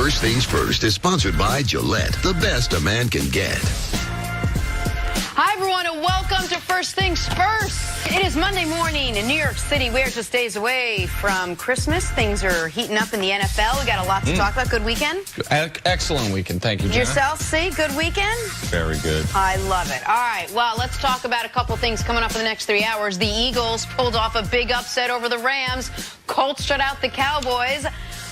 First Things First is sponsored by Gillette, the best a man can get. Hi, everyone, and welcome to First Things First. It is Monday morning in New York City. We're just days away from Christmas. Things are heating up in the NFL. We got a lot to talk about. Good weekend? Excellent weekend. Thank you, Jenna. Yourself, see? Good weekend? Very good. I love it. All right, well, let's talk about a couple things coming up in the next 3 hours. The Eagles pulled off a big upset over the Rams. Colts shut out the Cowboys.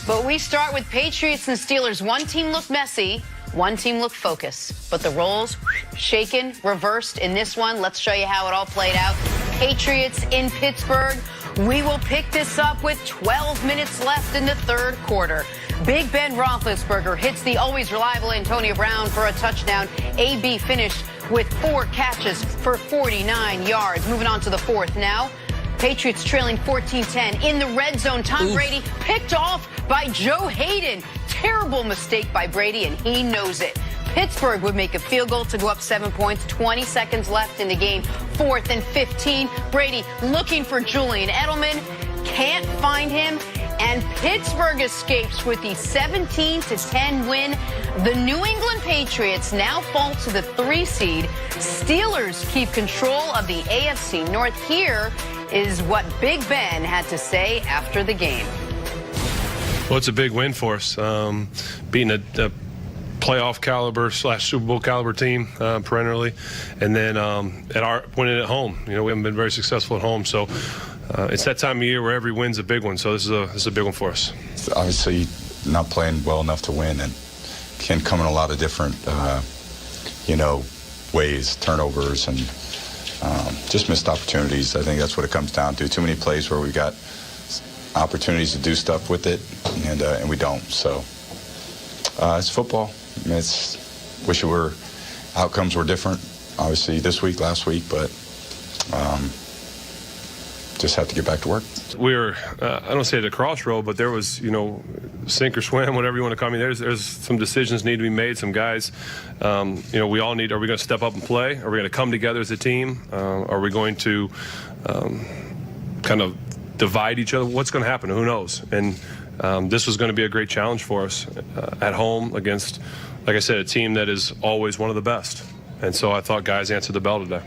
But we start with Patriots and Steelers. One team looked messy. One team looked focused, but the roles shaken, reversed in this one. Let's show you how it all played out. Patriots in Pittsburgh. We will pick this up with 12 minutes left in the third quarter. Big Ben Roethlisberger hits the always reliable Antonio Brown for a touchdown. AB finished with 4 catches for 49 yards. Moving on to the fourth now. Patriots trailing 14-10 in the red zone. Tom Brady picked off by Joe Hayden. Terrible mistake by Brady, and he knows it. Pittsburgh would make a field goal to go up 7 points. 20 seconds left in the game. 4th and 15. Brady looking for Julian Edelman. Can't find him. And Pittsburgh escapes with the 17-10 win. The New England Patriots now fall to the 3 seed. Steelers keep control of the AFC North. Here is what Big Ben had to say after the game. Well, it's a big win for us, beating a playoff caliber / Super Bowl caliber team perennially, and then winning at home. You know, we haven't been very successful at home, so it's that time of year where every win's a big one. So this is a big one for us. Obviously, not playing well enough to win, and can come in a lot of different, ways, turnovers, and just missed opportunities. I think that's what it comes down to. Too many plays where we've got opportunities to do stuff with it, and we don't. So it's football. I mean, wish outcomes were different, obviously, this week, last week, but just have to get back to work. We were, I don't say at a crossroad, but there was, sink or swim, whatever you want to call me. There's some decisions need to be made. Some guys, we all need. Are we going to step up and play? Are we going to come together as a team? Are we going to kind of divide each other? What's going to happen? Who knows? And this was going to be a great challenge for us at home against, like I said, a team that is always one of the best. And so I thought guys answered the bell today.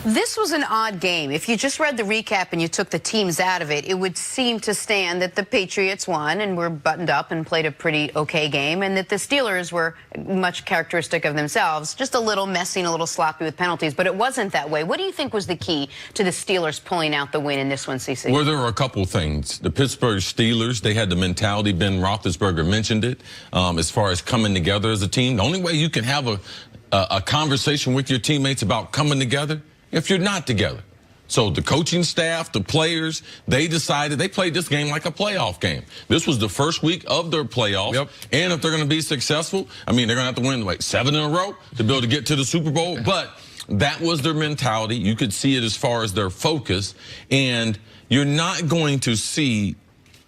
This was an odd game. If you just read the recap and you took the teams out of it, it would seem to stand that the Patriots won and were buttoned up and played a pretty okay game, and that the Steelers were much characteristic of themselves, just a little messy and a little sloppy with penalties, but it wasn't that way. What do you think was the key to the Steelers pulling out the win in this one, CC? Well, there were a couple things. The Pittsburgh Steelers, they had the mentality. Ben Roethlisberger mentioned it, as far as coming together as a team. The only way you can have a conversation with your teammates about coming together if you're not together. So the coaching staff, the players, they decided they played this game like a playoff game. This was the first week of their playoffs. Yep. And if they're going to be successful, I mean, they're going to have to win like 7 in a row to be able to get to the Super Bowl. But that was their mentality. You could see it as far as their focus. And you're not going to see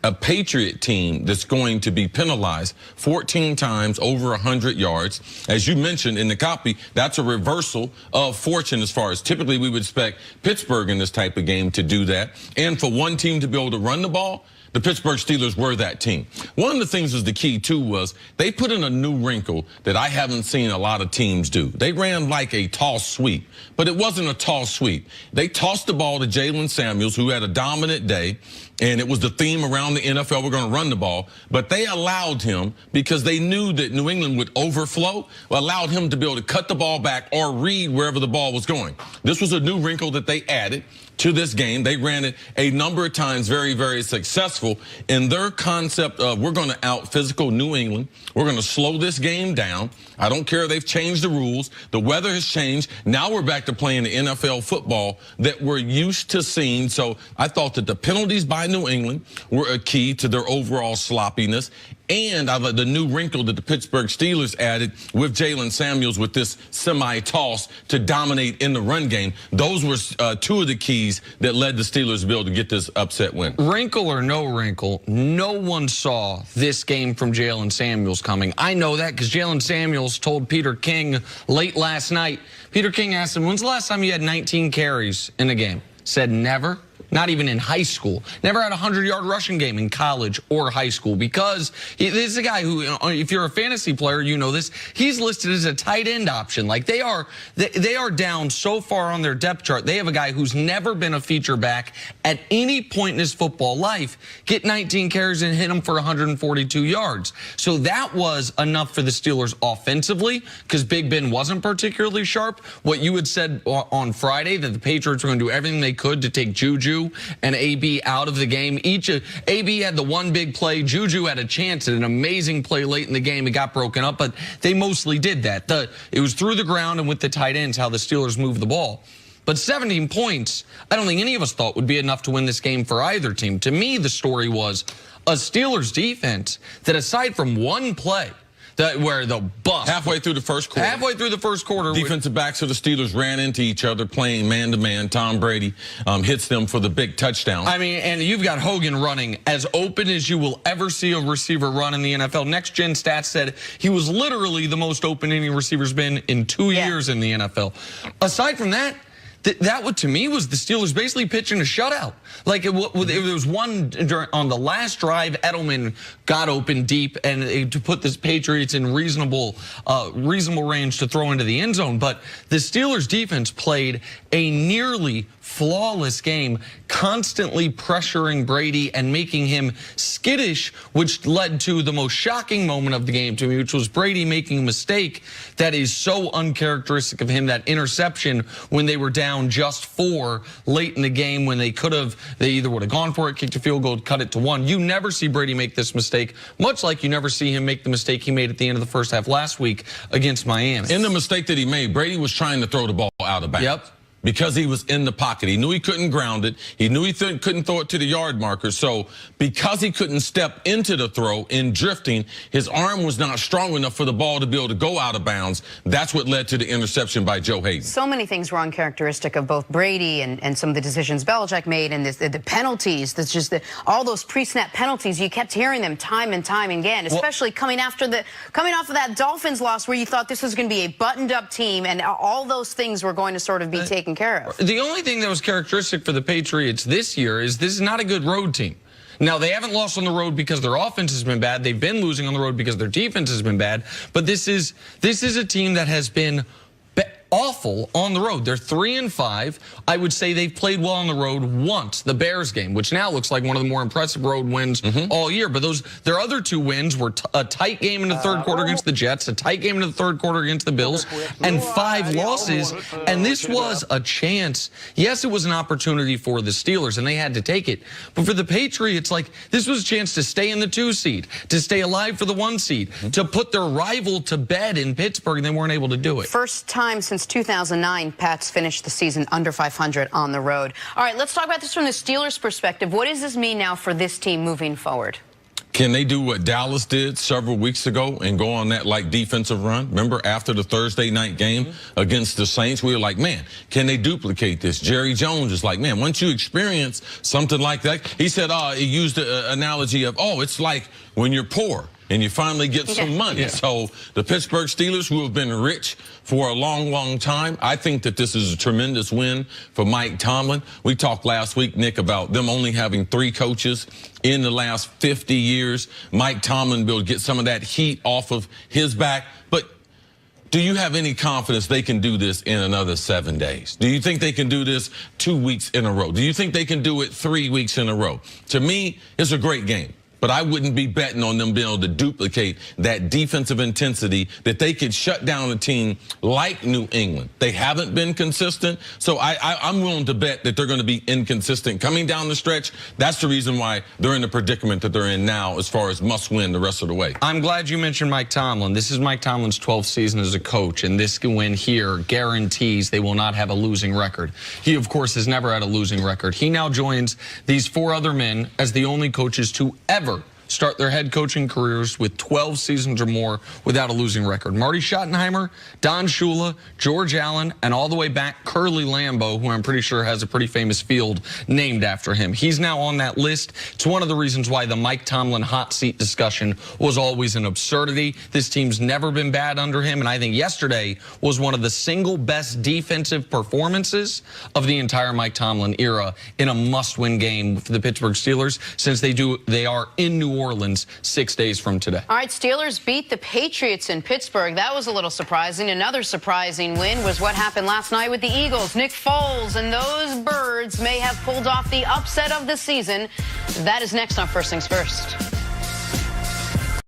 a Patriot team that's going to be penalized 14 times over 100 yards. As you mentioned in the copy, that's a reversal of fortune as far as typically we would expect Pittsburgh in this type of game to do that. And for one team to be able to run the ball, the Pittsburgh Steelers were that team. One of the things was the key, too, was they put in a new wrinkle that I haven't seen a lot of teams do. They ran like a toss sweep, but it wasn't a toss sweep. They tossed the ball to Jalen Samuels, who had a dominant day, and it was the theme around the NFL, we're going to run the ball. But they allowed him, because they knew that New England would overflow, allowed him to be able to cut the ball back or read wherever the ball was going. This was a new wrinkle that they added to this game. They ran it a number of times, very, very successful in their concept of we're going to out-physical New England. We're going to slow this game down. I don't care. They've changed the rules. The weather has changed. Now we're back to playing the NFL football that we're used to seeing. So I thought that the penalties by New England were a key to their overall sloppiness. And I like the new wrinkle that the Pittsburgh Steelers added with Jalen Samuels with this semi-toss to dominate in the run game. Those were 2 of the keys that led the Steelers to be able to get this upset win. Wrinkle or no wrinkle, no one saw this game from Jalen Samuels coming. I know that because Jalen Samuels told Peter King late last night. Peter King asked him, when's the last time you had 19 carries in a game? Said never. not even in high school. Never had a 100-yard rushing game in college or high school, because this is a guy who, if you're a fantasy player, you know this, he's listed as a tight end option. Like, they are down so far on their depth chart. They have a guy who's never been a feature back at any point in his football life get 19 carries and hit him for 142 yards. So that was enough for the Steelers offensively, because Big Ben wasn't particularly sharp. What you had said on Friday, that the Patriots were going to do everything they could to take Juju and AB out of the game. AB had the one big play. Juju had a chance at an amazing play late in the game. It got broken up, but they mostly did that. It was through the ground and with the tight ends how the Steelers moved the ball. But 17 points, I don't think any of us thought would be enough to win this game for either team. To me, the story was a Steelers defense that, aside from one play, where the bust halfway through the first quarter, defensive backs of the Steelers ran into each other playing man-to-man. Tom Brady hits them for the big touchdown. I mean, and you've got Hogan running as open as you will ever see a receiver run in the NFL. Next Gen Stats said he was literally the most open any receiver's been in 2 years in the NFL. Aside from that, that to me was the Steelers basically pitching a shutout. Like, it was one on the last drive, Edelman got open deep and to put the Patriots in reasonable range to throw into the end zone. But the Steelers defense played a nearly flawless game, constantly pressuring Brady and making him skittish, which led to the most shocking moment of the game to me, which was Brady making a mistake that is so uncharacteristic of him, that interception when they were down just 4 late in the game, when they either would have gone for it, kicked a field goal, cut it to 1. You never see Brady make this mistake, much like you never see him make the mistake he made at the end of the first half last week against Miami. In the mistake that he made, Brady was trying to throw the ball out of bounds. Yep. Because he was in the pocket. He knew he couldn't ground it. He knew he couldn't throw it to the yard marker. So because he couldn't step into the throw in drifting, his arm was not strong enough for the ball to be able to go out of bounds. That's what led to the interception by Joe Hayden. So many things were uncharacteristic of both Brady and some of the decisions Belichick made, and the penalties. That's just all those pre-snap penalties. You kept hearing them time and time again, especially coming off of that Dolphins loss, where you thought this was going to be a buttoned-up team, and all those things were going to sort of be taken care of. The only thing that was characteristic for the Patriots this year is this is not a good road team. Now, they haven't lost on the road because their offense has been bad. They've been losing on the road because their defense has been bad. But this is a team that has been awful on the road. They're 3-5. I would say they've played well on the road once, the Bears game, which now looks like one of the more impressive road wins all year. But their other 2 wins were a tight game in the third quarter against the Jets, a tight game in the third quarter against the Bills, and 5 losses. And this was a chance. Yes, it was an opportunity for the Steelers, and they had to take it. But for the Patriots, like, this was a chance to stay in the 2 seed, to stay alive for the 1 seed, to put their rival to bed in Pittsburgh, and they weren't able to do it. First time since 2009, Pats finished the season under 500 on the road. All right, let's talk about this from the Steelers' perspective. What does this mean now for this team moving forward? Can they do what Dallas did several weeks ago and go on that defensive run? Remember, after the Thursday night game against the Saints, we were like, man, can they duplicate this? Jerry Jones is like, man, once you experience something like that, he said, he used the analogy of, it's like when you're poor and you finally get some money. Yeah. So the Pittsburgh Steelers, who have been rich for a long, long time, I think that this is a tremendous win for Mike Tomlin. We talked last week, Nick, about them only having 3 coaches in the last 50 years. Mike Tomlin will get some of that heat off of his back. But do you have any confidence they can do this in another 7 days? Do you think they can do this 2 weeks in a row? Do you think they can do it 3 weeks in a row? To me, it's a great game. But I wouldn't be betting on them being able to duplicate that defensive intensity that they could shut down a team like New England. They haven't been consistent, so I'm willing to bet that they're going to be inconsistent coming down the stretch. That's the reason why they're in the predicament that they're in now as far as must win the rest of the way. I'm glad you mentioned Mike Tomlin. This is Mike Tomlin's 12th season as a coach, and this win here guarantees they will not have a losing record. He, of course, has never had a losing record. He now joins these 4 other men as the only coaches to ever start their head coaching careers with 12 seasons or more without a losing record. Marty Schottenheimer, Don Shula, George Allen, and all the way back Curly Lambeau, who I'm pretty sure has a pretty famous field named after him. He's now on that list. It's one of the reasons why the Mike Tomlin hot seat discussion was always an absurdity. This team's never been bad under him, and I think yesterday was one of the single best defensive performances of the entire Mike Tomlin era in a must-win game for the Pittsburgh Steelers, since they are in New Orleans 6 days from today. All right, Steelers beat the Patriots in Pittsburgh. That was a little surprising. Another surprising win was what happened last night with the Eagles. Nick Foles and those Birds may have pulled off the upset of the season. That is next on First Things First.